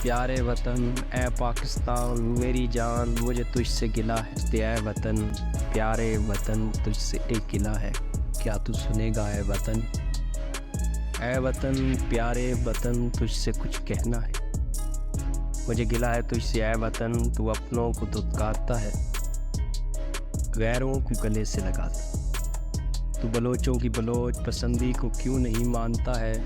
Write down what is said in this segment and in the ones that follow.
پیارے وطن اے پاکستان میری جان مجھے تجھ سے گلا ہے اے وطن پیارے وطن تجھ سے ایک گلا ہے کیا تو سنے گا اے وطن پیارے وطن تجھ سے کچھ کہنا ہے مجھے گلا ہے تجھ سے اے وطن تو اپنوں کو دھتکارتا ہے غیروں کو گلے سے لگاتا تو بلوچوں کی بلوچ پسندی کو کیوں نہیں مانتا ہے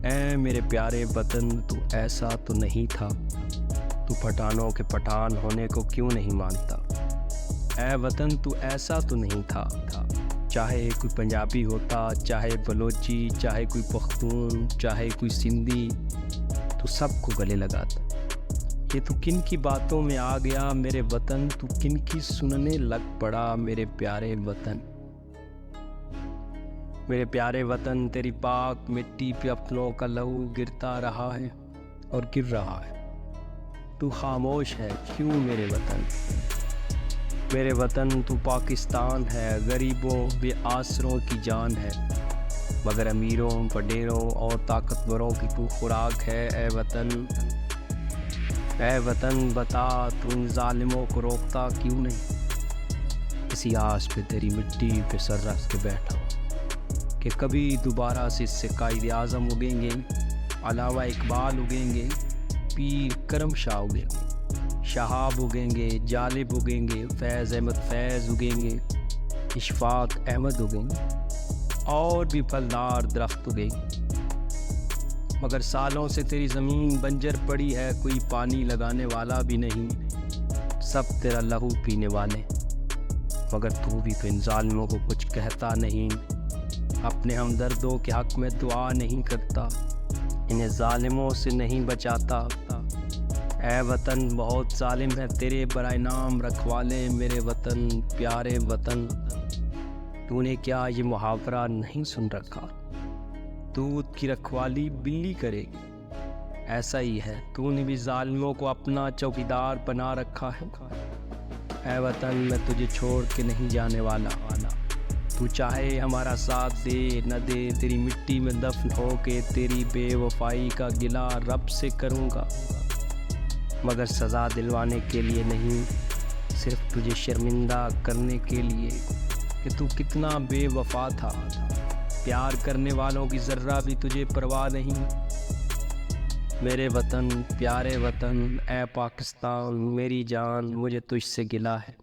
اے میرے پیارے وطن تو ایسا تو نہیں تھا تو پٹھانوں کے پٹھان ہونے کو کیوں نہیں مانتا اے وطن تو ایسا تو نہیں تھا چاہے کوئی پنجابی ہوتا چاہے بلوچی چاہے کوئی پختون چاہے کوئی سندھی تو سب کو گلے لگاتا یہ تو کن کی باتوں میں آ گیا میرے وطن تو کن کی سننے لگ پڑا میرے پیارے وطن تیری پاک مٹی پہ اپنوں کا لہو گرتا رہا ہے اور گر رہا ہے تو خاموش ہے کیوں میرے وطن تو پاکستان ہے غریبوں بے آسروں کی جان ہے مگر امیروں وڈیروں اور طاقتوروں کی تو خوراک ہے اے وطن بتا تو ان ظالموں کو روکتا کیوں نہیں کسی آس پہ تیری مٹی پہ سر رکھ کے بیٹھا کہ کبھی دوبارہ سے اس سے قائد اعظم اگیں گے علامہ اقبال اگیں گے پیر کرم شاہ اگیں گے شہاب اگیں گے جالب اگیں گے فیض احمد فیض اگیں گے اشفاق احمد اگیں گے اور بھی پھلدار درخت اگیں گے مگر سالوں سے تیری زمین بنجر پڑی ہے کوئی پانی لگانے والا بھی نہیں سب تیرا لہو پینے والے مگر تو بھی تو ان ظالموں کو کچھ کہتا نہیں اپنے ہمدردوں کے حق میں دعا نہیں کرتا انہیں ظالموں سے نہیں بچاتا اے وطن بہت ظالم ہے تیرے برائے نام رکھوالے میرے وطن پیارے وطن تو نے کیا یہ محاورہ نہیں سن رکھا دودھ کی رکھوالی بلی کرے گی ایسا ہی ہے تو نے بھی ظالموں کو اپنا چوکیدار بنا رکھا ہے اے وطن میں تجھے چھوڑ کے نہیں جانے والا تو چاہے ہمارا ساتھ دے نہ دے تیری مٹی میں دفن ہو کے تیری بے وفائی کا گلہ رب سے کروں گا مگر سزا دلوانے کے لیے نہیں صرف تجھے شرمندہ کرنے کے لیے کہ تو کتنا بے وفا تھا پیار کرنے والوں کی ذرہ بھی تجھے پرواہ نہیں میرے وطن پیارے وطن اے پاکستان میری جان مجھے تجھ سے گلا ہے